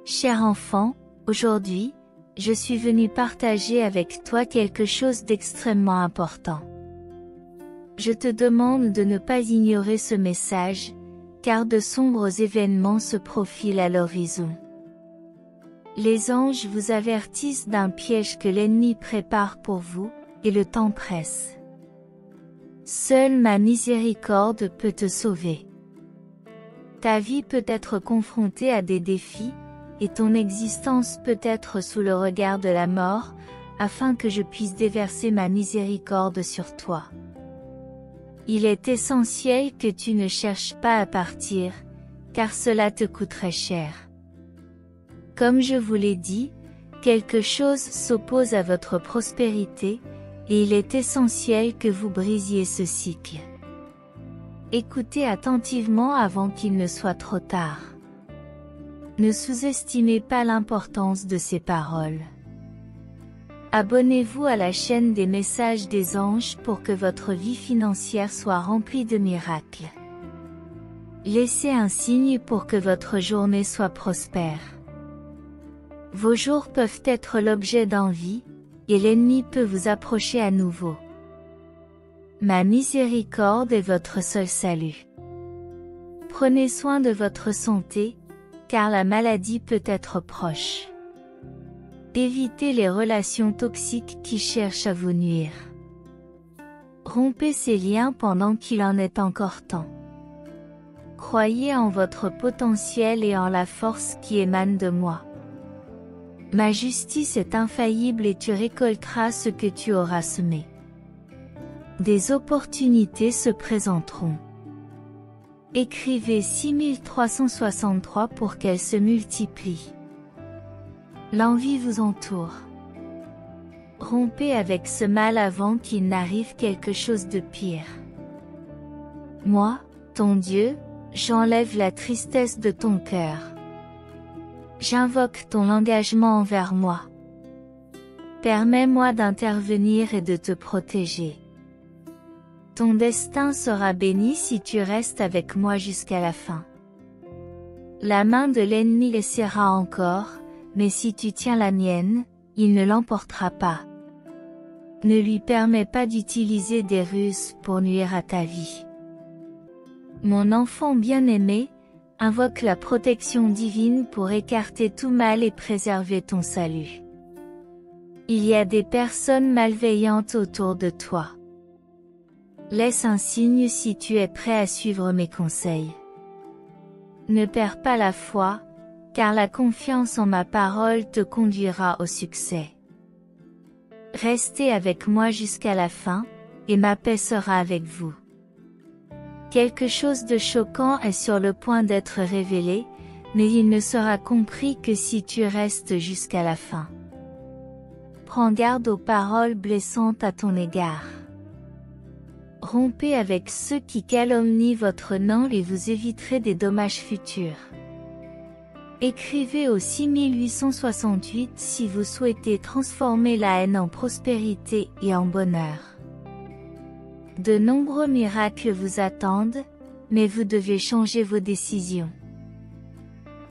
Cher enfant, aujourd'hui, je suis venu partager avec toi quelque chose d'extrêmement important. Je te demande de ne pas ignorer ce message, car de sombres événements se profilent à l'horizon. Les anges vous avertissent d'un piège que l'ennemi prépare pour vous, et le temps presse. Seule ma miséricorde peut te sauver. Ta vie peut être confrontée à des défis, et ton existence peut être sous le regard de la mort, afin que je puisse déverser ma miséricorde sur toi. Il est essentiel que tu ne cherches pas à partir, car cela te coûterait cher. Comme je vous l'ai dit, quelque chose s'oppose à votre prospérité, et il est essentiel que vous brisiez ce cycle. Écoutez attentivement avant qu'il ne soit trop tard. Ne sous-estimez pas l'importance de ces paroles. Abonnez-vous à la chaîne des messages des anges pour que votre vie financière soit remplie de miracles. Laissez un signe pour que votre journée soit prospère. Vos jours peuvent être l'objet d'envie, et l'ennemi peut vous approcher à nouveau. Ma miséricorde est votre seul salut. Prenez soin de votre santé, car la maladie peut être proche. Évitez les relations toxiques qui cherchent à vous nuire. Rompez ces liens pendant qu'il en est encore temps. Croyez en votre potentiel et en la force qui émane de moi. Ma justice est infaillible et tu récolteras ce que tu auras semé. Des opportunités se présenteront. Écrivez 6363 pour qu'elles se multiplient. L'envie vous entoure. Rompez avec ce mal avant qu'il n'arrive quelque chose de pire. Moi, ton Dieu, j'enlève la tristesse de ton cœur. J'invoque ton engagement envers moi. Permets-moi d'intervenir et de te protéger. Ton destin sera béni si tu restes avec moi jusqu'à la fin. La main de l'ennemi laissera encore, mais si tu tiens la mienne, il ne l'emportera pas. Ne lui permets pas d'utiliser des ruses pour nuire à ta vie. Mon enfant bien-aimé, invoque la protection divine pour écarter tout mal et préserver ton salut. Il y a des personnes malveillantes autour de toi. Laisse un signe si tu es prêt à suivre mes conseils. Ne perds pas la foi, car la confiance en ma parole te conduira au succès. Restez avec moi jusqu'à la fin, et ma paix sera avec vous. Quelque chose de choquant est sur le point d'être révélé, mais il ne sera compris que si tu restes jusqu'à la fin. Prends garde aux paroles blessantes à ton égard. Rompez avec ceux qui calomnient votre nom et vous éviterez des dommages futurs. Écrivez au 6868 si vous souhaitez transformer la haine en prospérité et en bonheur. De nombreux miracles vous attendent, mais vous devez changer vos décisions.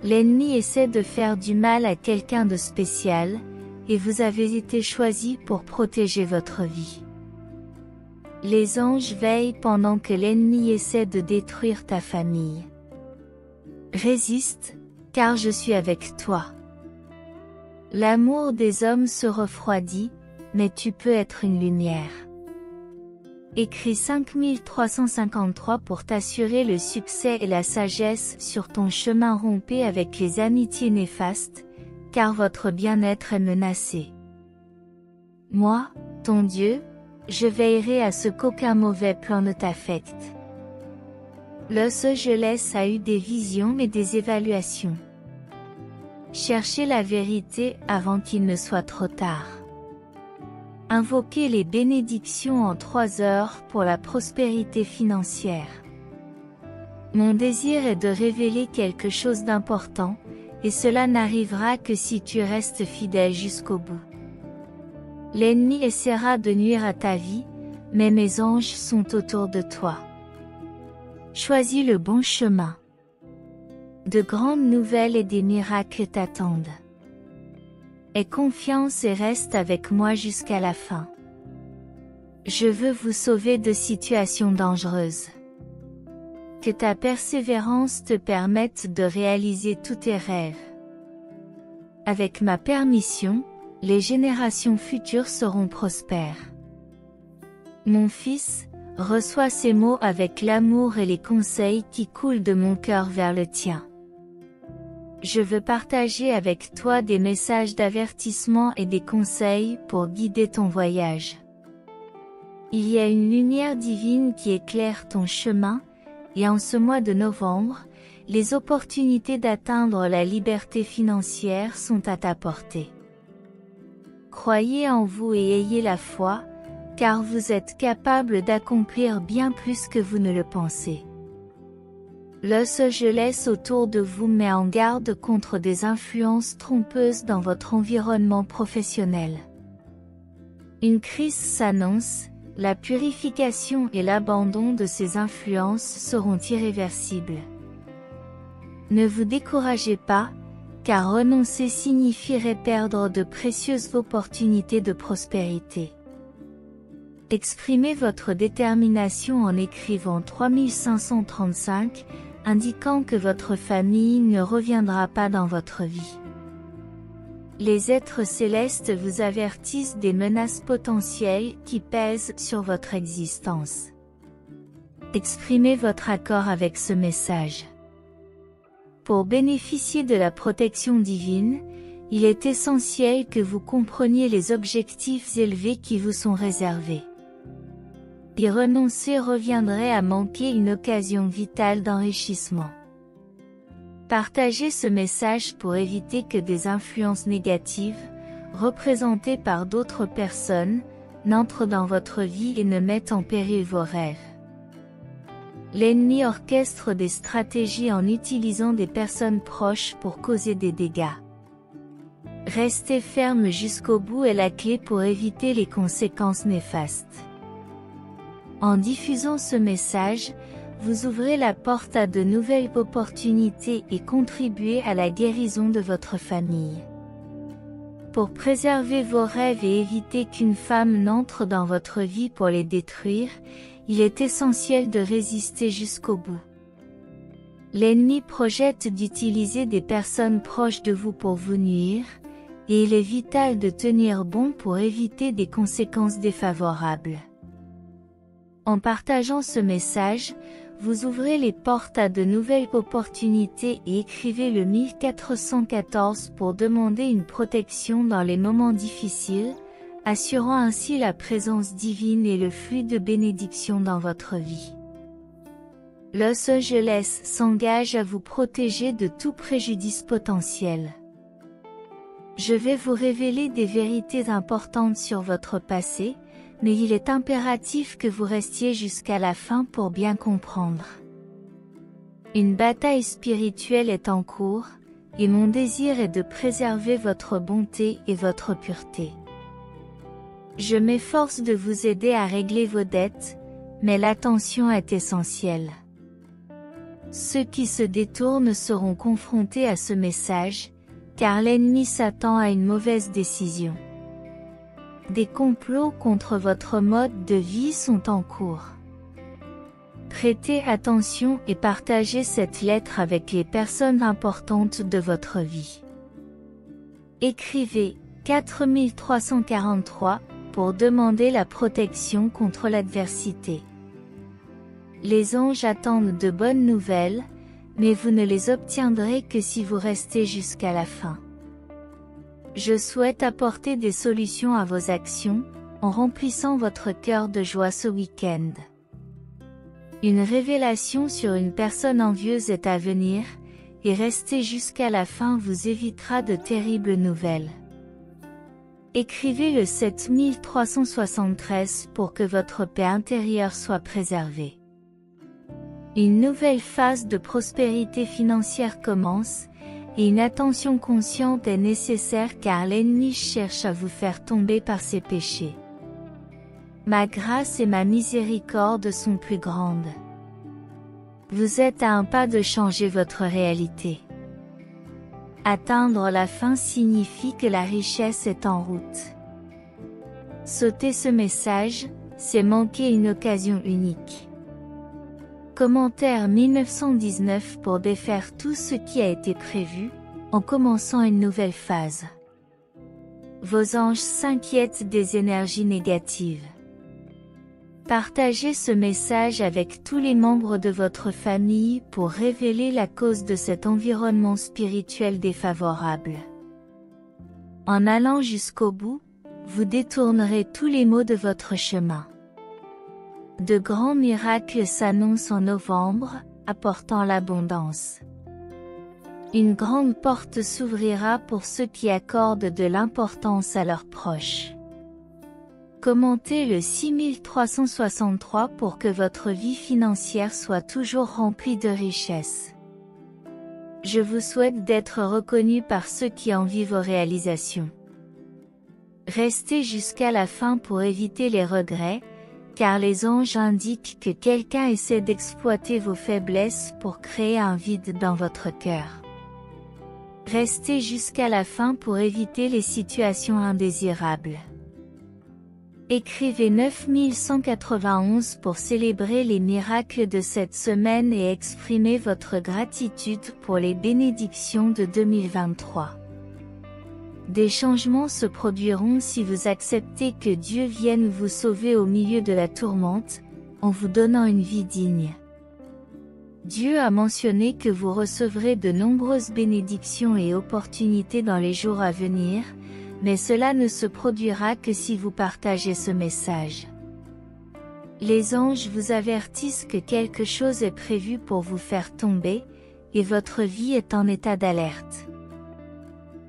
L'ennemi essaie de faire du mal à quelqu'un de spécial, et vous avez été choisi pour protéger votre vie. Les anges veillent pendant que l'ennemi essaie de détruire ta famille. Résiste, car je suis avec toi. L'amour des hommes se refroidit, mais tu peux être une lumière. Écris 5353 pour t'assurer le succès et la sagesse sur ton chemin. Rompez avec les amitiés néfastes, car votre bien-être est menacé. Moi, ton Dieu, je veillerai à ce qu'aucun mauvais plan ne t'affecte. Los Angeles a eu des visions et des évaluations. Cherchez la vérité avant qu'il ne soit trop tard. Invoquez les bénédictions en 3 heures pour la prospérité financière. Mon désir est de révéler quelque chose d'important, et cela n'arrivera que si tu restes fidèle jusqu'au bout. L'ennemi essaiera de nuire à ta vie, mais mes anges sont autour de toi. Choisis le bon chemin. De grandes nouvelles et des miracles t'attendent. Aie confiance et reste avec moi jusqu'à la fin. Je veux vous sauver de situations dangereuses. Que ta persévérance te permette de réaliser tous tes rêves. Avec ma permission, les générations futures seront prospères. Mon fils, reçois ces mots avec l'amour et les conseils qui coulent de mon cœur vers le tien. Je veux partager avec toi des messages d'avertissement et des conseils pour guider ton voyage. Il y a une lumière divine qui éclaire ton chemin, et en ce mois de novembre, les opportunités d'atteindre la liberté financière sont à ta portée. Croyez en vous et ayez la foi, car vous êtes capable d'accomplir bien plus que vous ne le pensez. Los Angeles autour de vous met en garde contre des influences trompeuses dans votre environnement professionnel. Une crise s'annonce, la purification et l'abandon de ces influences seront irréversibles. Ne vous découragez pas, car renoncer signifierait perdre de précieuses opportunités de prospérité. Exprimez votre détermination en écrivant 3535, indiquant que votre famille ne reviendra pas dans votre vie. Les êtres célestes vous avertissent des menaces potentielles qui pèsent sur votre existence. Exprimez votre accord avec ce message. Pour bénéficier de la protection divine, il est essentiel que vous compreniez les objectifs élevés qui vous sont réservés. Y renoncer reviendrait à manquer une occasion vitale d'enrichissement. Partagez ce message pour éviter que des influences négatives, représentées par d'autres personnes, n'entrent dans votre vie et ne mettent en péril vos rêves. L'ennemi orchestre des stratégies en utilisant des personnes proches pour causer des dégâts. Rester ferme jusqu'au bout est la clé pour éviter les conséquences néfastes. En diffusant ce message, vous ouvrez la porte à de nouvelles opportunités et contribuez à la guérison de votre famille. Pour préserver vos rêves et éviter qu'une femme n'entre dans votre vie pour les détruire, il est essentiel de résister jusqu'au bout. L'ennemi projette d'utiliser des personnes proches de vous pour vous nuire, et il est vital de tenir bon pour éviter des conséquences défavorables. En partageant ce message, vous ouvrez les portes à de nouvelles opportunités et écrivez le 1414 pour demander une protection dans les moments difficiles, assurant ainsi la présence divine et le flux de bénédictions dans votre vie. Los Angeles s'engage à vous protéger de tout préjudice potentiel. Je vais vous révéler des vérités importantes sur votre passé, mais il est impératif que vous restiez jusqu'à la fin pour bien comprendre. Une bataille spirituelle est en cours, et mon désir est de préserver votre bonté et votre pureté. Je m'efforce de vous aider à régler vos dettes, mais l'attention est essentielle. Ceux qui se détournent seront confrontés à ce message, car l'ennemi s'attend à une mauvaise décision. Des complots contre votre mode de vie sont en cours. Prêtez attention et partagez cette lettre avec les personnes importantes de votre vie. Écrivez 4343 pour demander la protection contre l'adversité. Les anges attendent de bonnes nouvelles, mais vous ne les obtiendrez que si vous restez jusqu'à la fin. Je souhaite apporter des solutions à vos actions, en remplissant votre cœur de joie ce week-end. Une révélation sur une personne envieuse est à venir, et rester jusqu'à la fin vous évitera de terribles nouvelles. Écrivez le 7373 pour que votre paix intérieure soit préservée. Une nouvelle phase de prospérité financière commence, et une attention consciente est nécessaire car l'ennemi cherche à vous faire tomber par ses péchés. Ma grâce et ma miséricorde sont plus grandes. Vous êtes à un pas de changer votre réalité. Atteindre la fin signifie que la richesse est en route. Sauter ce message, c'est manquer une occasion unique. Commentaire 1919 pour défaire tout ce qui a été prévu, en commençant une nouvelle phase. Vos anges s'inquiètent des énergies négatives. Partagez ce message avec tous les membres de votre famille pour révéler la cause de cet environnement spirituel défavorable. En allant jusqu'au bout, vous détournerez tous les maux de votre chemin. De grands miracles s'annoncent en novembre, apportant l'abondance. Une grande porte s'ouvrira pour ceux qui accordent de l'importance à leurs proches. Commentez le 6363 pour que votre vie financière soit toujours remplie de richesses. Je vous souhaite d'être reconnu par ceux qui envient vos réalisations. Restez jusqu'à la fin pour éviter les regrets, car les anges indiquent que quelqu'un essaie d'exploiter vos faiblesses pour créer un vide dans votre cœur. Restez jusqu'à la fin pour éviter les situations indésirables. Écrivez 9191 pour célébrer les miracles de cette semaine et exprimer votre gratitude pour les bénédictions de 2023. Des changements se produiront si vous acceptez que Dieu vienne vous sauver au milieu de la tourmente, en vous donnant une vie digne. Dieu a mentionné que vous recevrez de nombreuses bénédictions et opportunités dans les jours à venir, mais cela ne se produira que si vous partagez ce message. Les anges vous avertissent que quelque chose est prévu pour vous faire tomber, et votre vie est en état d'alerte.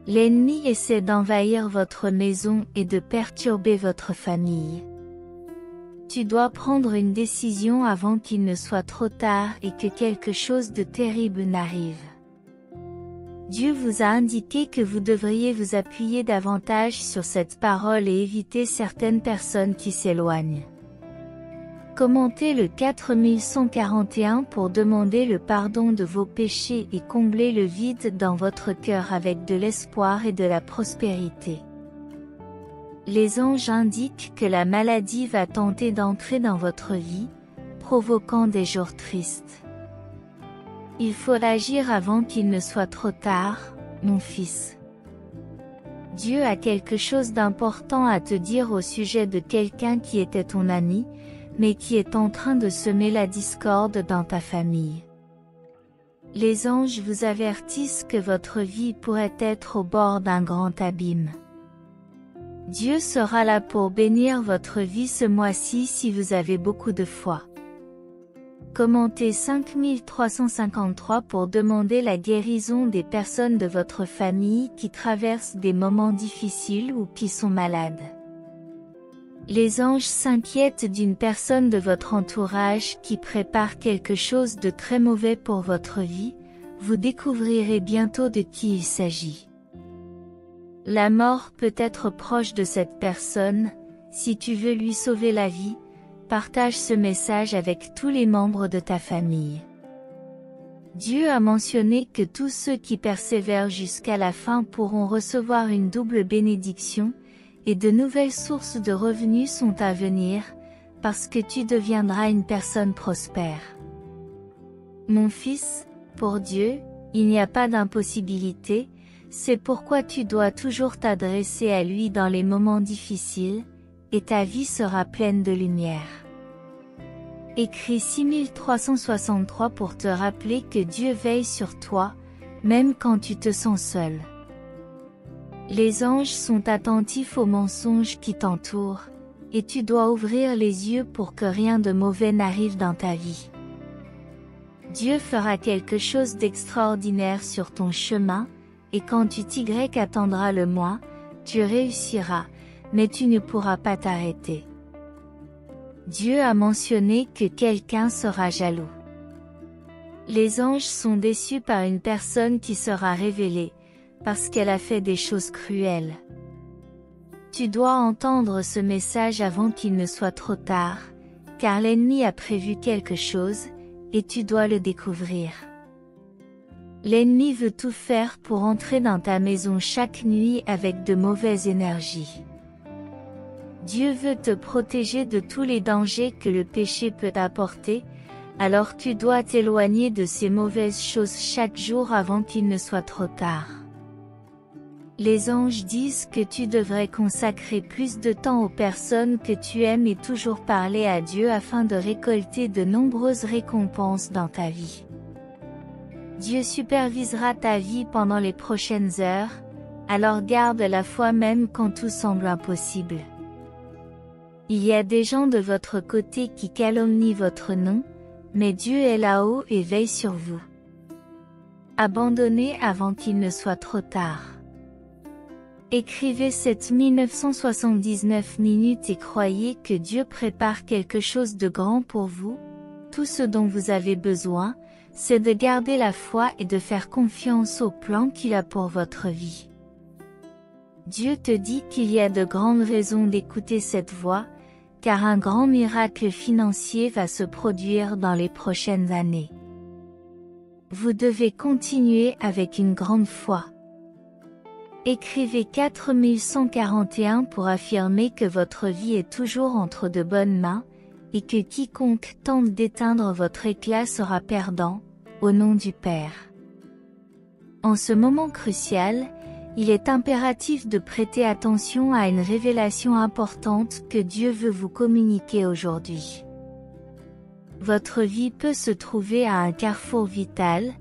L'ennemi essaie d'envahir votre maison et de perturber votre famille. Tu dois prendre une décision avant qu'il ne soit trop tard et que quelque chose de terrible n'arrive. Dieu vous a indiqué que vous devriez vous appuyer davantage sur cette parole et éviter certaines personnes qui s'éloignent. Commentez le 4141 pour demander le pardon de vos péchés et combler le vide dans votre cœur avec de l'espoir et de la prospérité. Les anges indiquent que la maladie va tenter d'entrer dans votre vie, provoquant des jours tristes. Il faut agir avant qu'il ne soit trop tard, mon fils. Dieu a quelque chose d'important à te dire au sujet de quelqu'un qui était ton ami, mais qui est en train de semer la discorde dans ta famille. Les anges vous avertissent que votre vie pourrait être au bord d'un grand abîme. Dieu sera là pour bénir votre vie ce mois-ci si vous avez beaucoup de foi. Commentez 5353 pour demander la guérison des personnes de votre famille qui traversent des moments difficiles ou qui sont malades. Les anges s'inquiètent d'une personne de votre entourage qui prépare quelque chose de très mauvais pour votre vie, vous découvrirez bientôt de qui il s'agit. La mort peut être proche de cette personne, si tu veux lui sauver la vie, partage ce message avec tous les membres de ta famille. Dieu a mentionné que tous ceux qui persévèrent jusqu'à la fin pourront recevoir une double bénédiction, et de nouvelles sources de revenus sont à venir, parce que tu deviendras une personne prospère. Mon fils, pour Dieu, il n'y a pas d'impossibilité, c'est pourquoi tu dois toujours t'adresser à lui dans les moments difficiles, et ta vie sera pleine de lumière. Écris 6363 pour te rappeler que Dieu veille sur toi, même quand tu te sens seul. Les anges sont attentifs aux mensonges qui t'entourent, et tu dois ouvrir les yeux pour que rien de mauvais n'arrive dans ta vie. Dieu fera quelque chose d'extraordinaire sur ton chemin, et quand tu attendras le moins, tu réussiras, mais tu ne pourras pas t'arrêter. Dieu a mentionné que quelqu'un sera jaloux. Les anges sont déçus par une personne qui sera révélée, parce qu'elle a fait des choses cruelles. Tu dois entendre ce message avant qu'il ne soit trop tard, car l'ennemi a prévu quelque chose, et tu dois le découvrir. L'ennemi veut tout faire pour entrer dans ta maison chaque nuit avec de mauvaises énergies. Dieu veut te protéger de tous les dangers que le péché peut apporter, alors tu dois t'éloigner de ces mauvaises choses chaque jour avant qu'il ne soit trop tard. Les anges disent que tu devrais consacrer plus de temps aux personnes que tu aimes et toujours parler à Dieu afin de récolter de nombreuses récompenses dans ta vie. Dieu supervisera ta vie pendant les prochaines heures, alors garde la foi même quand tout semble impossible. Il y a des gens de votre côté qui calomnient votre nom, mais Dieu est là-haut et veille sur vous. Abandonnez avant qu'il ne soit trop tard. Écrivez 7979 minutes et croyez que Dieu prépare quelque chose de grand pour vous. Tout ce dont vous avez besoin, c'est de garder la foi et de faire confiance au plan qu'il a pour votre vie. Dieu te dit qu'il y a de grandes raisons d'écouter cette voix, car un grand miracle financier va se produire dans les prochaines années. Vous devez continuer avec une grande foi. Écrivez 4141 pour affirmer que votre vie est toujours entre de bonnes mains, et que quiconque tente d'éteindre votre éclat sera perdant, au nom du Père. En ce moment crucial, il est impératif de prêter attention à une révélation importante que Dieu veut vous communiquer aujourd'hui. Votre vie peut se trouver à un carrefour vital,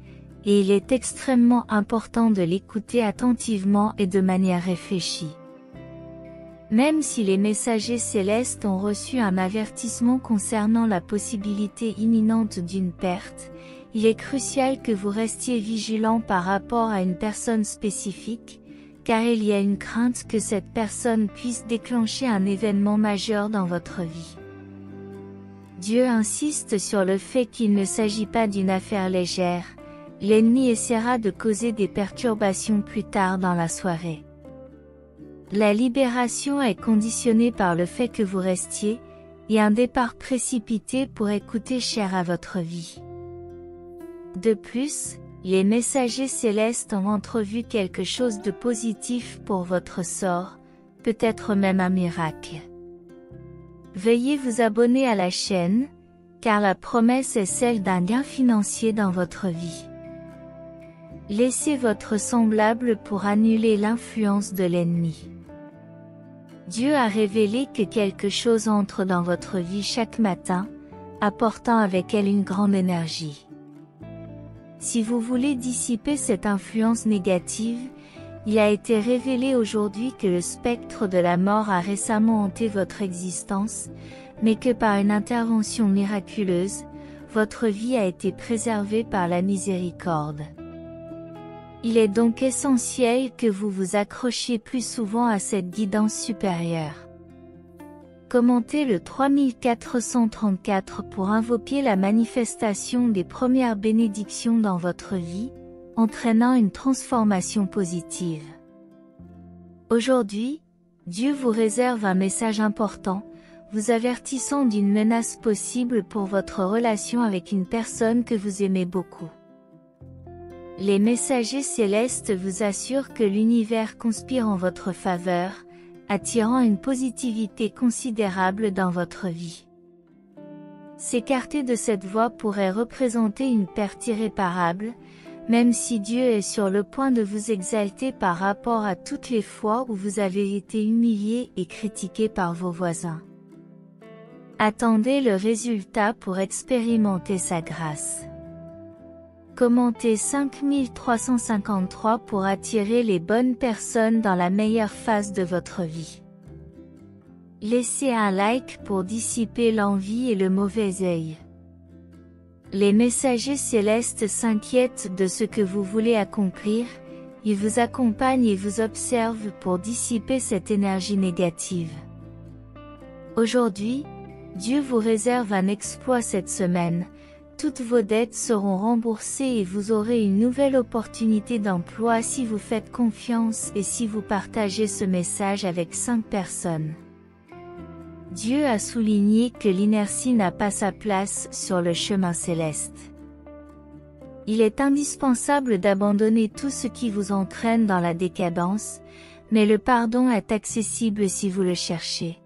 et il est extrêmement important de l'écouter attentivement et de manière réfléchie. Même si les messagers célestes ont reçu un avertissement concernant la possibilité imminente d'une perte, il est crucial que vous restiez vigilant par rapport à une personne spécifique, car il y a une crainte que cette personne puisse déclencher un événement majeur dans votre vie. Dieu insiste sur le fait qu'il ne s'agit pas d'une affaire légère, l'ennemi essaiera de causer des perturbations plus tard dans la soirée. La libération est conditionnée par le fait que vous restiez, et un départ précipité pourrait coûter cher à votre vie. De plus, les messagers célestes ont entrevu quelque chose de positif pour votre sort, peut-être même un miracle. Veuillez vous abonner à la chaîne, car la promesse est celle d'un gain financier dans votre vie. Laissez votre semblable pour annuler l'influence de l'ennemi. Dieu a révélé que quelque chose entre dans votre vie chaque matin, apportant avec elle une grande énergie. Si vous voulez dissiper cette influence négative, il a été révélé aujourd'hui que le spectre de la mort a récemment hanté votre existence, mais que par une intervention miraculeuse, votre vie a été préservée par la miséricorde. Il est donc essentiel que vous vous accrochiez plus souvent à cette guidance supérieure. Commentez le 3434 pour invoquer la manifestation des premières bénédictions dans votre vie, entraînant une transformation positive. Aujourd'hui, Dieu vous réserve un message important, vous avertissant d'une menace possible pour votre relation avec une personne que vous aimez beaucoup. Les messagers célestes vous assurent que l'univers conspire en votre faveur, attirant une positivité considérable dans votre vie. S'écarter de cette voie pourrait représenter une perte irréparable, même si Dieu est sur le point de vous exalter par rapport à toutes les fois où vous avez été humilié et critiqué par vos voisins. Attendez le résultat pour expérimenter sa grâce. Commentez 5353 pour attirer les bonnes personnes dans la meilleure phase de votre vie. Laissez un like pour dissiper l'envie et le mauvais œil. Les messagers célestes s'inquiètent de ce que vous voulez accomplir, ils vous accompagnent et vous observent pour dissiper cette énergie négative. Aujourd'hui, Dieu vous réserve un exploit cette semaine. Toutes vos dettes seront remboursées et vous aurez une nouvelle opportunité d'emploi si vous faites confiance et si vous partagez ce message avec 5 personnes. Dieu a souligné que l'inertie n'a pas sa place sur le chemin céleste. Il est indispensable d'abandonner tout ce qui vous entraîne dans la décadence, mais le pardon est accessible si vous le cherchez.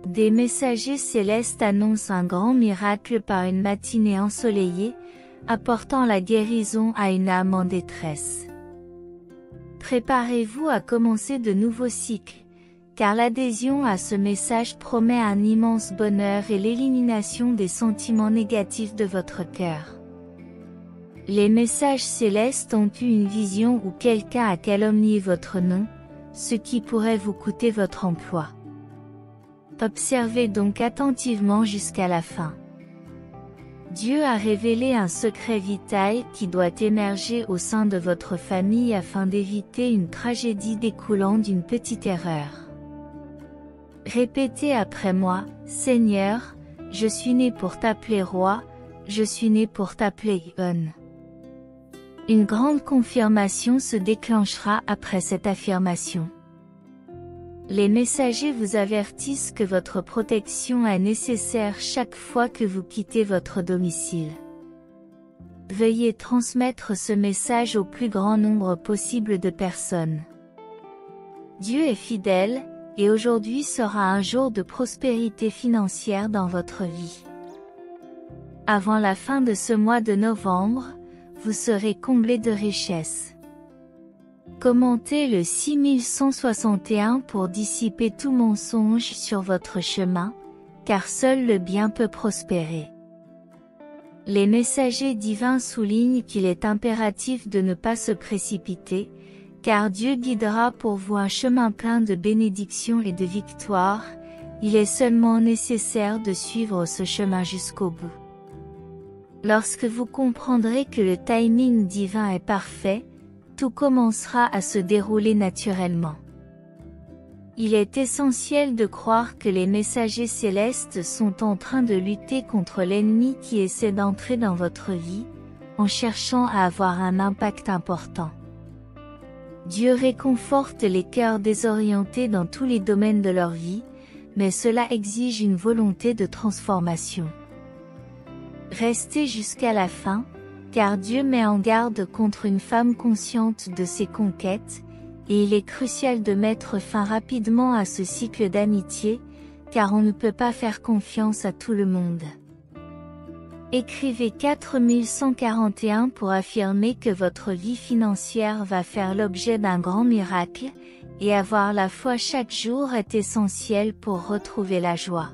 Des messagers célestes annoncent un grand miracle par une matinée ensoleillée, apportant la guérison à une âme en détresse. Préparez-vous à commencer de nouveaux cycles, car l'adhésion à ce message promet un immense bonheur et l'élimination des sentiments négatifs de votre cœur. Les messages célestes ont eu une vision où quelqu'un a calomnié votre nom, ce qui pourrait vous coûter votre emploi. Observez donc attentivement jusqu'à la fin. Dieu a révélé un secret vital qui doit émerger au sein de votre famille afin d'éviter une tragédie découlant d'une petite erreur. Répétez après moi, Seigneur, je suis né pour t'appeler roi, je suis né pour t'appeler Yon. Une grande confirmation se déclenchera après cette affirmation. Les messagers vous avertissent que votre protection est nécessaire chaque fois que vous quittez votre domicile. Veuillez transmettre ce message au plus grand nombre possible de personnes. Dieu est fidèle, et aujourd'hui sera un jour de prospérité financière dans votre vie. Avant la fin de ce mois de novembre, vous serez comblé de richesses. Commentez le 6161 pour dissiper tout mensonge sur votre chemin, car seul le bien peut prospérer. Les messagers divins soulignent qu'il est impératif de ne pas se précipiter, car Dieu guidera pour vous un chemin plein de bénédictions et de victoires, il est seulement nécessaire de suivre ce chemin jusqu'au bout. Lorsque vous comprendrez que le timing divin est parfait, tout commencera à se dérouler naturellement. Il est essentiel de croire que les messagers célestes sont en train de lutter contre l'ennemi qui essaie d'entrer dans votre vie, en cherchant à avoir un impact important. Dieu réconforte les cœurs désorientés dans tous les domaines de leur vie, mais cela exige une volonté de transformation. Restez jusqu'à la fin, car Dieu met en garde contre une femme consciente de ses conquêtes, et il est crucial de mettre fin rapidement à ce cycle d'amitié, car on ne peut pas faire confiance à tout le monde. Écrivez 4141 pour affirmer que votre vie financière va faire l'objet d'un grand miracle, et avoir la foi chaque jour est essentiel pour retrouver la joie.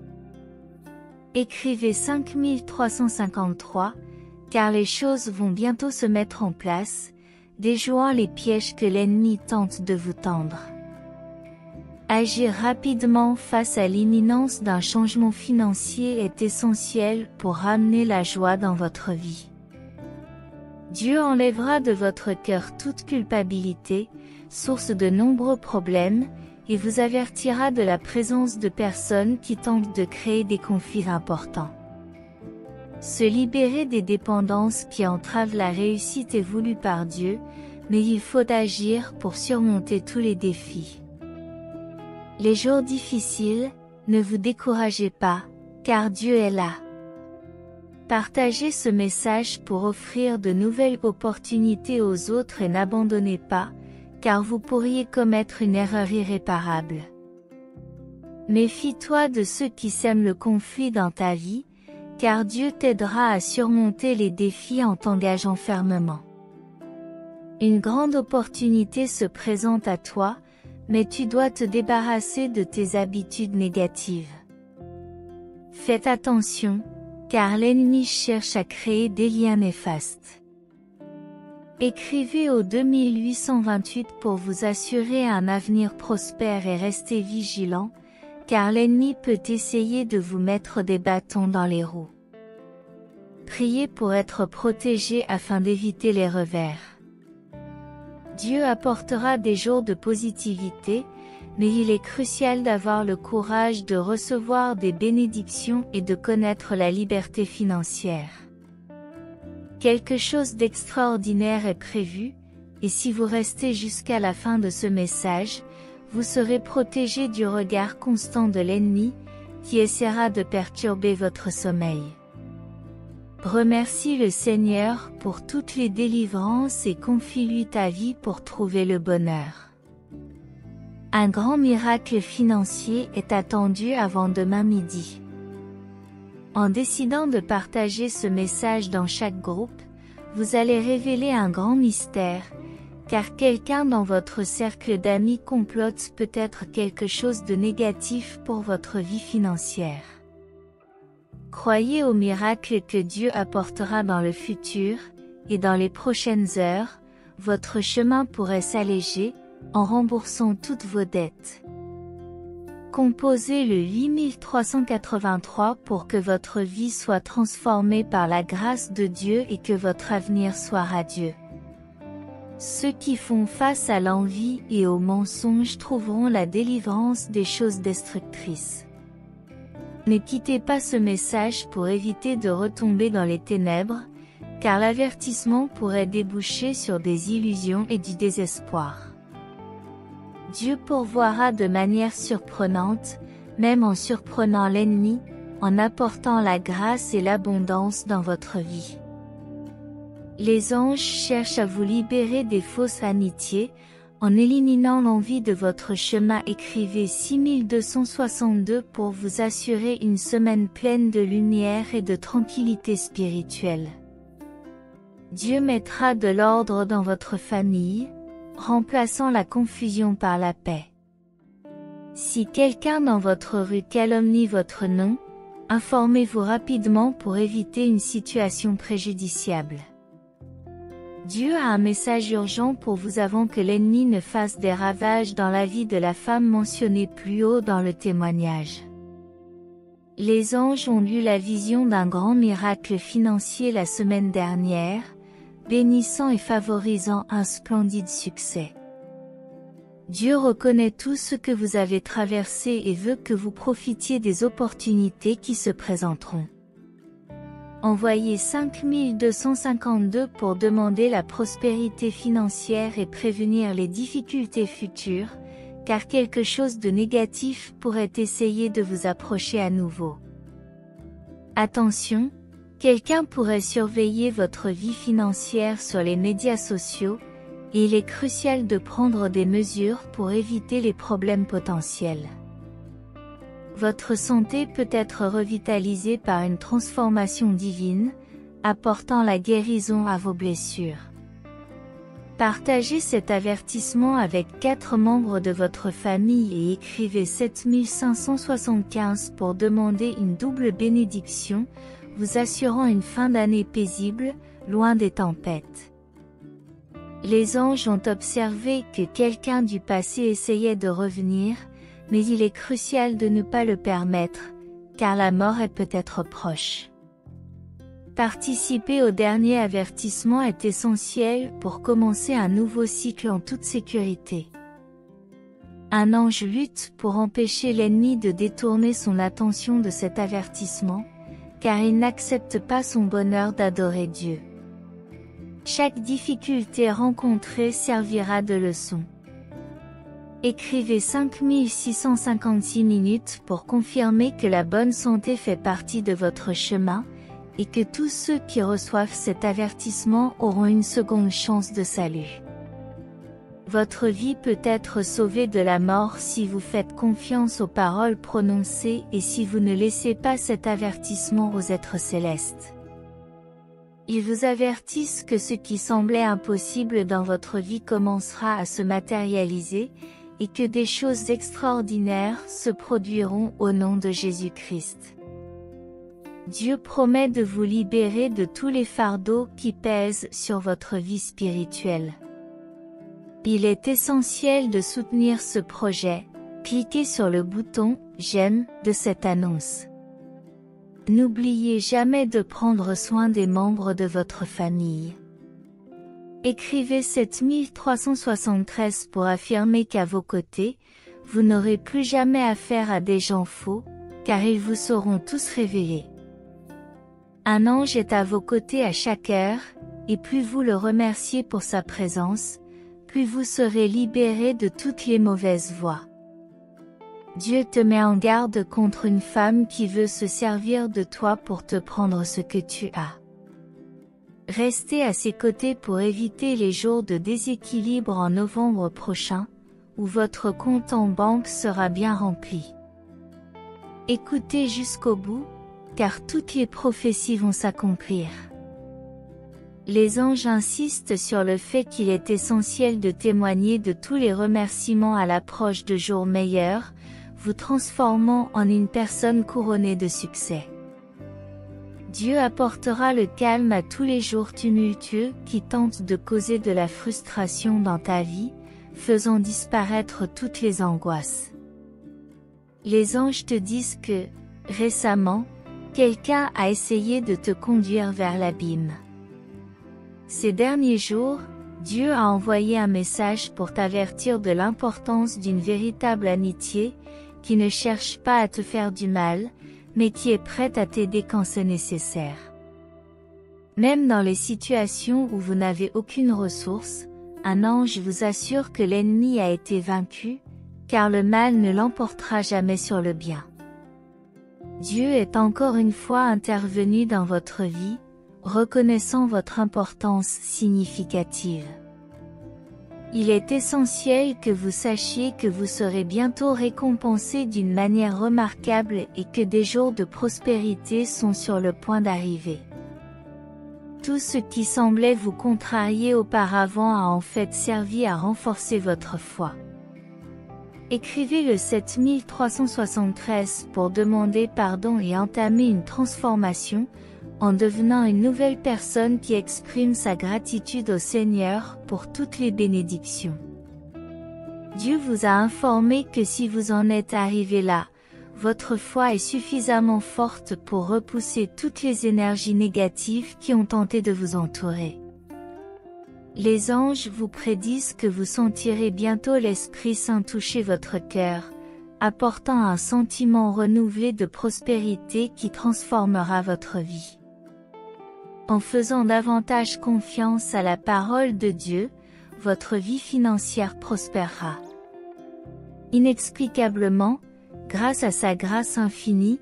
Écrivez 5353, car les choses vont bientôt se mettre en place, déjouant les pièges que l'ennemi tente de vous tendre. Agir rapidement face à l'imminence d'un changement financier est essentiel pour ramener la joie dans votre vie. Dieu enlèvera de votre cœur toute culpabilité, source de nombreux problèmes, et vous avertira de la présence de personnes qui tentent de créer des conflits importants. Se libérer des dépendances qui entravent la réussite est voulu par Dieu, mais il faut agir pour surmonter tous les défis. Les jours difficiles, ne vous découragez pas, car Dieu est là. Partagez ce message pour offrir de nouvelles opportunités aux autres et n'abandonnez pas, car vous pourriez commettre une erreur irréparable. Méfie-toi de ceux qui sèment le conflit dans ta vie, car Dieu t'aidera à surmonter les défis en t'engageant fermement. Une grande opportunité se présente à toi, mais tu dois te débarrasser de tes habitudes négatives. Faites attention, car l'ennemi cherche à créer des liens néfastes. Écrivez au 2828 pour vous assurer un avenir prospère et restez vigilant, car l'ennemi peut essayer de vous mettre des bâtons dans les roues. Priez pour être protégé afin d'éviter les revers. Dieu apportera des jours de positivité, mais il est crucial d'avoir le courage de recevoir des bénédictions et de connaître la liberté financière. Quelque chose d'extraordinaire est prévu, et si vous restez jusqu'à la fin de ce message, vous serez protégé du regard constant de l'ennemi, qui essaiera de perturber votre sommeil. Remercie le Seigneur pour toutes les délivrances et confie-lui ta vie pour trouver le bonheur. Un grand miracle financier est attendu avant demain midi. En décidant de partager ce message dans chaque groupe, vous allez révéler un grand mystère, car quelqu'un dans votre cercle d'amis complote peut-être quelque chose de négatif pour votre vie financière. Croyez au miracle que Dieu apportera dans le futur, et dans les prochaines heures, votre chemin pourrait s'alléger, en remboursant toutes vos dettes. Composez le 8383 pour que votre vie soit transformée par la grâce de Dieu et que votre avenir soit radieux. Ceux qui font face à l'envie et aux mensonges trouveront la délivrance des choses destructrices. Ne quittez pas ce message pour éviter de retomber dans les ténèbres, car l'avertissement pourrait déboucher sur des illusions et du désespoir. Dieu pourvoira de manière surprenante, même en surprenant l'ennemi, en apportant la grâce et l'abondance dans votre vie. Les anges cherchent à vous libérer des fausses amitiés, en éliminant l'envie de votre chemin. Écrivez 6262 pour vous assurer une semaine pleine de lumière et de tranquillité spirituelle. Dieu mettra de l'ordre dans votre famille, remplaçant la confusion par la paix. Si quelqu'un dans votre rue calomnie votre nom, informez-vous rapidement pour éviter une situation préjudiciable. Dieu a un message urgent pour vous avant que l'ennemi ne fasse des ravages dans la vie de la femme mentionnée plus haut dans le témoignage. Les anges ont eu la vision d'un grand miracle financier la semaine dernière, bénissant et favorisant un splendide succès. Dieu reconnaît tout ce que vous avez traversé et veut que vous profitiez des opportunités qui se présenteront. Envoyez 5252 pour demander la prospérité financière et prévenir les difficultés futures, car quelque chose de négatif pourrait essayer de vous approcher à nouveau. Attention, quelqu'un pourrait surveiller votre vie financière sur les médias sociaux, et il est crucial de prendre des mesures pour éviter les problèmes potentiels. Votre santé peut être revitalisée par une transformation divine, apportant la guérison à vos blessures. Partagez cet avertissement avec 4 membres de votre famille et écrivez 7575 pour demander une double bénédiction, vous assurant une fin d'année paisible, loin des tempêtes. Les anges ont observé que quelqu'un du passé essayait de revenir, mais il est crucial de ne pas le permettre, car la mort est peut-être proche. Participer au dernier avertissement est essentiel pour commencer un nouveau cycle en toute sécurité. Un ange lutte pour empêcher l'ennemi de détourner son attention de cet avertissement, car il n'accepte pas son bonheur d'adorer Dieu. Chaque difficulté rencontrée servira de leçon. Écrivez 5656 minutes pour confirmer que la bonne santé fait partie de votre chemin, et que tous ceux qui reçoivent cet avertissement auront une seconde chance de salut. Votre vie peut être sauvée de la mort si vous faites confiance aux paroles prononcées et si vous ne laissez pas cet avertissement aux êtres célestes. Ils vous avertissent que ce qui semblait impossible dans votre vie commencera à se matérialiser, et que des choses extraordinaires se produiront au nom de Jésus-Christ. Dieu promet de vous libérer de tous les fardeaux qui pèsent sur votre vie spirituelle. Il est essentiel de soutenir ce projet. Cliquez sur le bouton « J'aime » de cette annonce. N'oubliez jamais de prendre soin des membres de votre famille. Écrivez 7373 pour affirmer qu'à vos côtés, vous n'aurez plus jamais affaire à des gens faux, car ils vous seront tous révélés. Un ange est à vos côtés à chaque heure, et plus vous le remerciez pour sa présence, plus vous serez libérés de toutes les mauvaises voies. Dieu te met en garde contre une femme qui veut se servir de toi pour te prendre ce que tu as. Restez à ses côtés pour éviter les jours de déséquilibre en novembre prochain, où votre compte en banque sera bien rempli. Écoutez jusqu'au bout, car toutes les prophéties vont s'accomplir. Les anges insistent sur le fait qu'il est essentiel de témoigner de tous les remerciements à l'approche de jours meilleurs, vous transformant en une personne couronnée de succès. Dieu apportera le calme à tous les jours tumultueux qui tentent de causer de la frustration dans ta vie, faisant disparaître toutes les angoisses. Les anges te disent que, récemment, quelqu'un a essayé de te conduire vers l'abîme. Ces derniers jours, Dieu a envoyé un message pour t'avertir de l'importance d'une véritable amitié, qui ne cherche pas à te faire du mal, mais qui est prête à t'aider quand c'est nécessaire. Même dans les situations où vous n'avez aucune ressource, un ange vous assure que l'ennemi a été vaincu, car le mal ne l'emportera jamais sur le bien. Dieu est encore une fois intervenu dans votre vie, reconnaissant votre importance significative. Il est essentiel que vous sachiez que vous serez bientôt récompensé d'une manière remarquable et que des jours de prospérité sont sur le point d'arriver. Tout ce qui semblait vous contrarier auparavant a en fait servi à renforcer votre foi. Écrivez le 7373 pour demander pardon et entamer une transformation, en devenant une nouvelle personne qui exprime sa gratitude au Seigneur pour toutes les bénédictions. Dieu vous a informé que si vous en êtes arrivé là, votre foi est suffisamment forte pour repousser toutes les énergies négatives qui ont tenté de vous entourer. Les anges vous prédisent que vous sentirez bientôt l'Esprit Saint toucher votre cœur, apportant un sentiment renouvelé de prospérité qui transformera votre vie. En faisant davantage confiance à la parole de Dieu, votre vie financière prospérera. Inexplicablement, grâce à sa grâce infinie,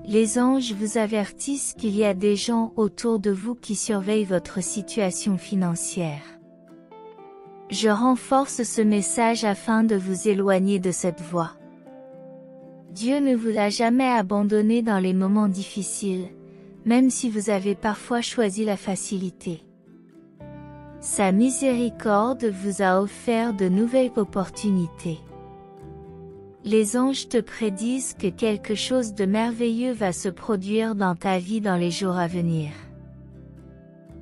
les anges vous avertissent qu'il y a des gens autour de vous qui surveillent votre situation financière. Je renforce ce message afin de vous éloigner de cette voie. Dieu ne vous a jamais abandonné dans les moments difficiles, même si vous avez parfois choisi la facilité. Sa miséricorde vous a offert de nouvelles opportunités. Les anges te prédisent que quelque chose de merveilleux va se produire dans ta vie dans les jours à venir.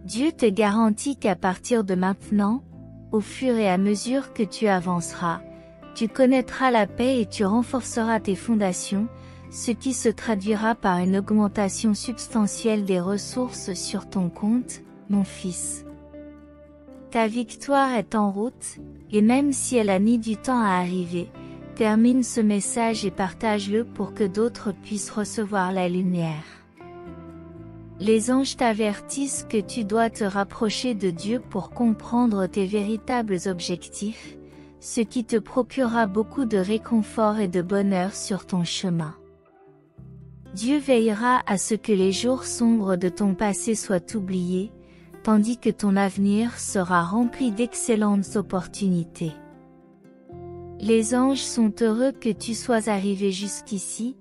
Dieu te garantit qu'à partir de maintenant, au fur et à mesure que tu avanceras, tu connaîtras la paix et tu renforceras tes fondations, ce qui se traduira par une augmentation substantielle des ressources sur ton compte, mon fils. Ta victoire est en route, et même si elle a mis du temps à arriver, termine ce message et partage-le pour que d'autres puissent recevoir la lumière. Les anges t'avertissent que tu dois te rapprocher de Dieu pour comprendre tes véritables objectifs, ce qui te procurera beaucoup de réconfort et de bonheur sur ton chemin. Dieu veillera à ce que les jours sombres de ton passé soient oubliés, tandis que ton avenir sera rempli d'excellentes opportunités. Les anges sont heureux que tu sois arrivé jusqu'ici,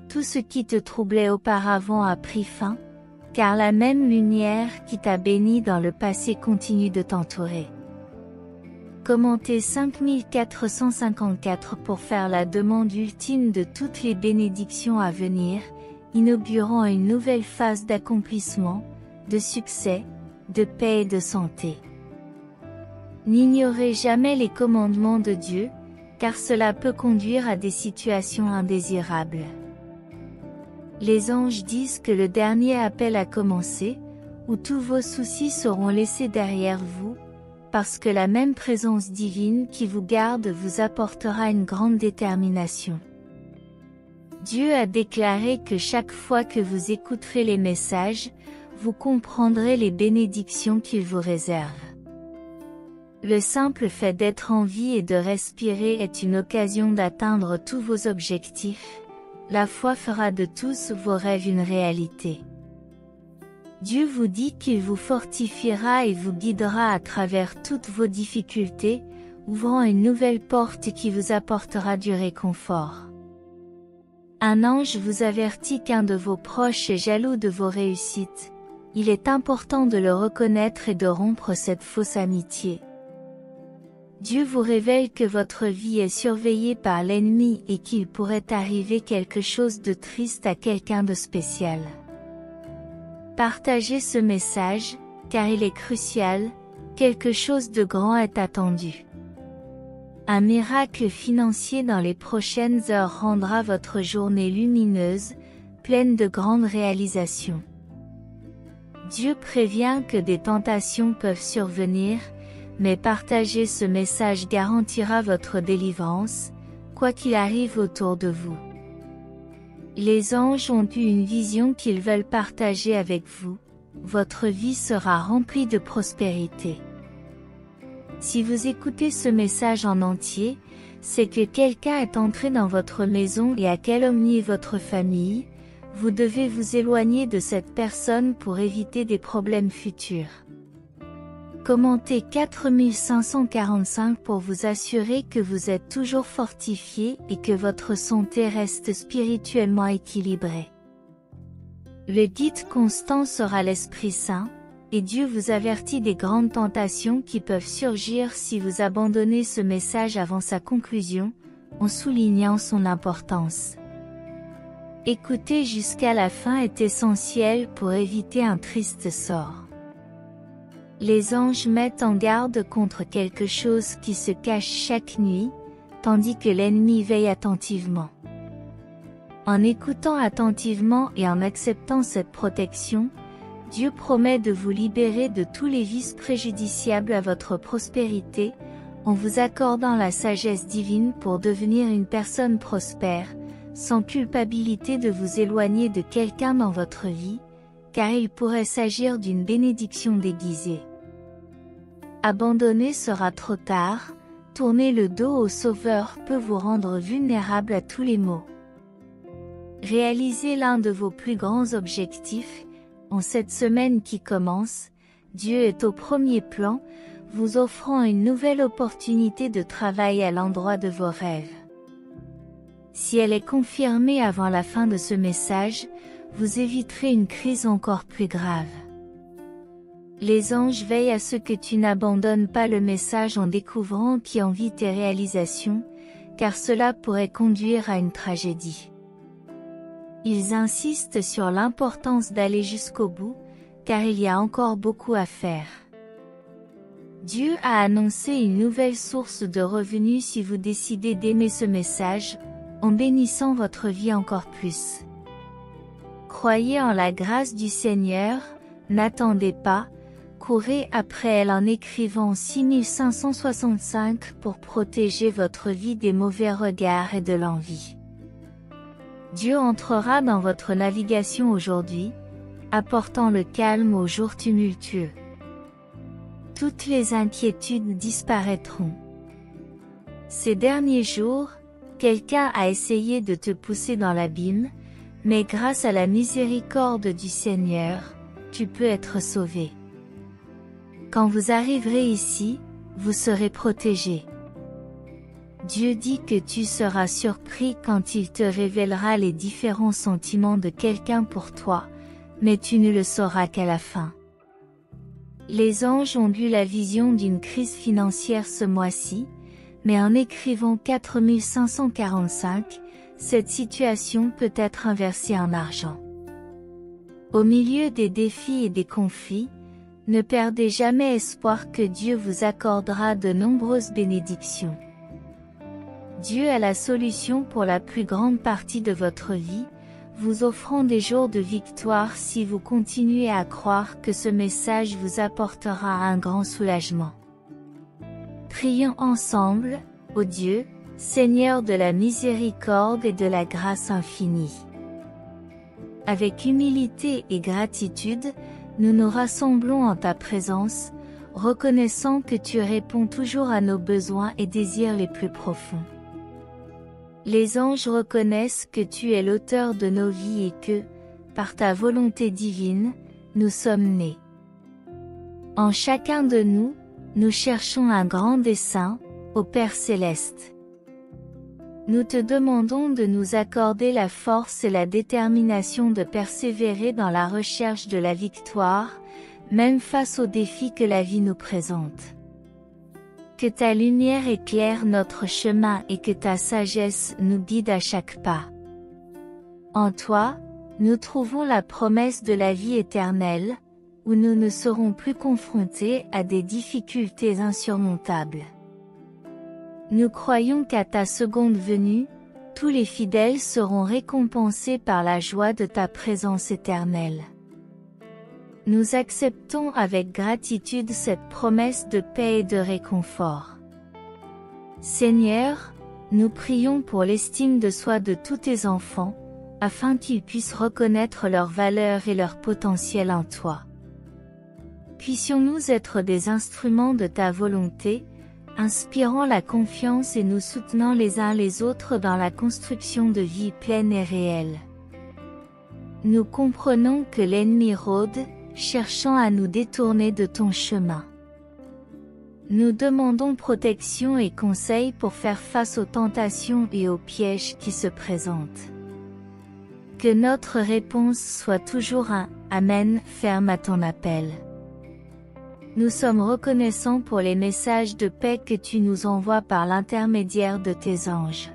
tout ce qui te troublait auparavant a pris fin, car la même lumière qui t'a béni dans le passé continue de t'entourer. Commentez 5454 pour faire la demande ultime de toutes les bénédictions à venir, inaugurant une nouvelle phase d'accomplissement, de succès, de paix et de santé. N'ignorez jamais les commandements de Dieu, car cela peut conduire à des situations indésirables. Les anges disent que le dernier appel a commencé, où tous vos soucis seront laissés derrière vous, parce que la même présence divine qui vous garde vous apportera une grande détermination. Dieu a déclaré que chaque fois que vous écouterez les messages, vous comprendrez les bénédictions qu'il vous réserve. Le simple fait d'être en vie et de respirer est une occasion d'atteindre tous vos objectifs. La foi fera de tous vos rêves une réalité. Dieu vous dit qu'il vous fortifiera et vous guidera à travers toutes vos difficultés, ouvrant une nouvelle porte qui vous apportera du réconfort. Un ange vous avertit qu'un de vos proches est jaloux de vos réussites. Il est important de le reconnaître et de rompre cette fausse amitié. Dieu vous révèle que votre vie est surveillée par l'ennemi et qu'il pourrait arriver quelque chose de triste à quelqu'un de spécial. Partagez ce message, car il est crucial, quelque chose de grand est attendu. Un miracle financier dans les prochaines heures rendra votre journée lumineuse, pleine de grandes réalisations. Dieu prévient que des tentations peuvent survenir, mais partager ce message garantira votre délivrance, quoi qu'il arrive autour de vous. Les anges ont eu une vision qu'ils veulent partager avec vous. Votre vie sera remplie de prospérité. Si vous écoutez ce message en entier, c'est que quelqu'un est entré dans votre maison et a calomnié votre famille. Vous devez vous éloigner de cette personne pour éviter des problèmes futurs. Commentez 4545 pour vous assurer que vous êtes toujours fortifié et que votre santé reste spirituellement équilibrée. Le guide constant sera l'Esprit Saint, et Dieu vous avertit des grandes tentations qui peuvent surgir si vous abandonnez ce message avant sa conclusion, en soulignant son importance. Écouter jusqu'à la fin est essentiel pour éviter un triste sort. Les anges mettent en garde contre quelque chose qui se cache chaque nuit, tandis que l'ennemi veille attentivement. En écoutant attentivement et en acceptant cette protection, Dieu promet de vous libérer de tous les vices préjudiciables à votre prospérité, en vous accordant la sagesse divine pour devenir une personne prospère, sans culpabilité de vous éloigner de quelqu'un dans votre vie, car il pourrait s'agir d'une bénédiction déguisée. Abandonner sera trop tard, tourner le dos au Sauveur peut vous rendre vulnérable à tous les maux. Réalisez l'un de vos plus grands objectifs. En cette semaine qui commence, Dieu est au premier plan, vous offrant une nouvelle opportunité de travail à l'endroit de vos rêves. Si elle est confirmée avant la fin de ce message, vous éviterez une crise encore plus grave. Les anges veillent à ce que tu n'abandonnes pas le message en découvrant qui envie tes réalisations, car cela pourrait conduire à une tragédie. Ils insistent sur l'importance d'aller jusqu'au bout, car il y a encore beaucoup à faire. Dieu a annoncé une nouvelle source de revenus si vous décidez d'aimer ce message, en bénissant votre vie encore plus. Croyez en la grâce du Seigneur, n'attendez pas, courez après elle en écrivant 6565 pour protéger votre vie des mauvais regards et de l'envie. Dieu entrera dans votre navigation aujourd'hui, apportant le calme aux jours tumultueux. Toutes les inquiétudes disparaîtront. Ces derniers jours, quelqu'un a essayé de te pousser dans l'abîme, mais grâce à la miséricorde du Seigneur, tu peux être sauvé. Quand vous arriverez ici, vous serez protégé. Dieu dit que tu seras surpris quand il te révélera les différents sentiments de quelqu'un pour toi, mais tu ne le sauras qu'à la fin. Les anges ont eu la vision d'une crise financière ce mois-ci, mais en écrivant 4545, cette situation peut être inversée en argent. Au milieu des défis et des conflits, ne perdez jamais espoir que Dieu vous accordera de nombreuses bénédictions. Dieu a la solution pour la plus grande partie de votre vie, vous offrant des jours de victoire si vous continuez à croire que ce message vous apportera un grand soulagement. Prions ensemble, ô Dieu, Seigneur de la miséricorde et de la grâce infinie. Avec humilité et gratitude, nous nous rassemblons en ta présence, reconnaissant que tu réponds toujours à nos besoins et désirs les plus profonds. Les anges reconnaissent que tu es l'auteur de nos vies et que, par ta volonté divine, nous sommes nés. En chacun de nous, nous cherchons un grand dessein, ô Père céleste. Nous te demandons de nous accorder la force et la détermination de persévérer dans la recherche de la victoire, même face aux défis que la vie nous présente. Que ta lumière éclaire notre chemin et que ta sagesse nous guide à chaque pas. En toi, nous trouvons la promesse de la vie éternelle, où nous ne serons plus confrontés à des difficultés insurmontables. Nous croyons qu'à ta seconde venue, tous les fidèles seront récompensés par la joie de ta présence éternelle. Nous acceptons avec gratitude cette promesse de paix et de réconfort. Seigneur, nous prions pour l'estime de soi de tous tes enfants, afin qu'ils puissent reconnaître leur valeur et leur potentiel en toi. Puissions-nous être des instruments de ta volonté, inspirant la confiance et nous soutenant les uns les autres dans la construction de vie pleine et réelle. Nous comprenons que l'ennemi rôde, cherchant à nous détourner de ton chemin. Nous demandons protection et conseil pour faire face aux tentations et aux pièges qui se présentent. Que notre réponse soit toujours un « Amen » ferme à ton appel. Nous sommes reconnaissants pour les messages de paix que tu nous envoies par l'intermédiaire de tes anges.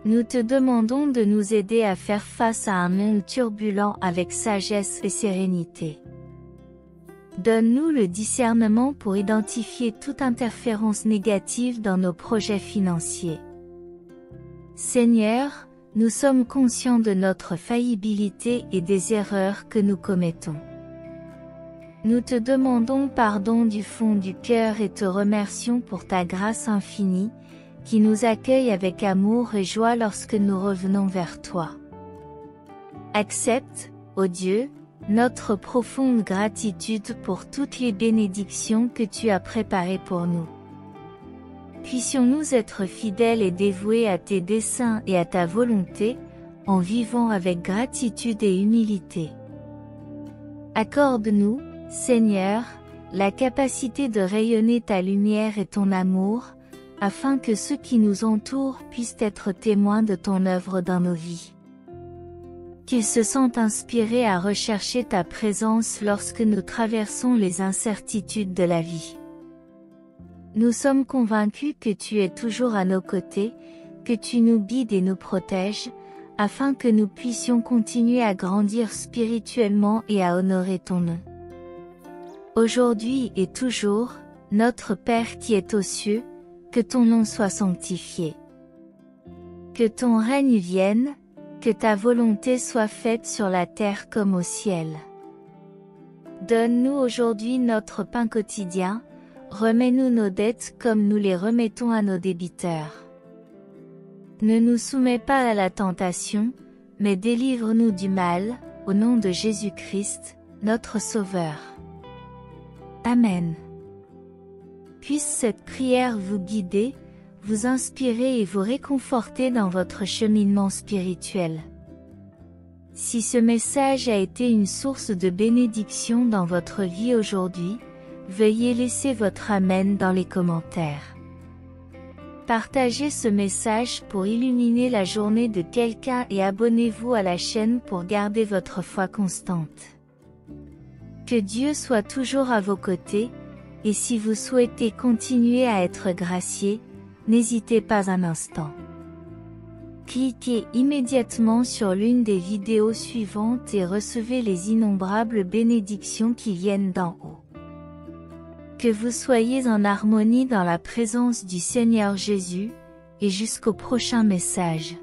Nous te demandons de nous aider à faire face à un monde turbulent avec sagesse et sérénité. Donne-nous le discernement pour identifier toute interférence négative dans nos projets financiers. Seigneur, nous sommes conscients de notre faillibilité et des erreurs que nous commettons. Nous te demandons pardon du fond du cœur et te remercions pour ta grâce infinie, qui nous accueille avec amour et joie lorsque nous revenons vers toi. Accepte, ô Dieu, notre profonde gratitude pour toutes les bénédictions que tu as préparées pour nous. Puissions-nous être fidèles et dévoués à tes desseins et à ta volonté, en vivant avec gratitude et humilité. Accorde-nous, Seigneur, la capacité de rayonner ta lumière et ton amour, afin que ceux qui nous entourent puissent être témoins de ton œuvre dans nos vies. Qu'ils se sentent inspirés à rechercher ta présence lorsque nous traversons les incertitudes de la vie. Nous sommes convaincus que tu es toujours à nos côtés, que tu nous guides et nous protèges, afin que nous puissions continuer à grandir spirituellement et à honorer ton nom. Aujourd'hui et toujours, notre Père qui est aux cieux, que ton nom soit sanctifié. Que ton règne vienne, que ta volonté soit faite sur la terre comme au ciel. Donne-nous aujourd'hui notre pain quotidien, remets-nous nos dettes comme nous les remettons à nos débiteurs. Ne nous soumets pas à la tentation, mais délivre-nous du mal, au nom de Jésus-Christ, notre Sauveur. Amen. Puisse cette prière vous guider, vous inspirer et vous réconforter dans votre cheminement spirituel. Si ce message a été une source de bénédiction dans votre vie aujourd'hui, veuillez laisser votre Amen dans les commentaires. Partagez ce message pour illuminer la journée de quelqu'un et abonnez-vous à la chaîne pour garder votre foi constante. Que Dieu soit toujours à vos côtés, et si vous souhaitez continuer à être gracié, n'hésitez pas un instant. Cliquez immédiatement sur l'une des vidéos suivantes et recevez les innombrables bénédictions qui viennent d'en haut. Que vous soyez en harmonie dans la présence du Seigneur Jésus, et jusqu'au prochain message.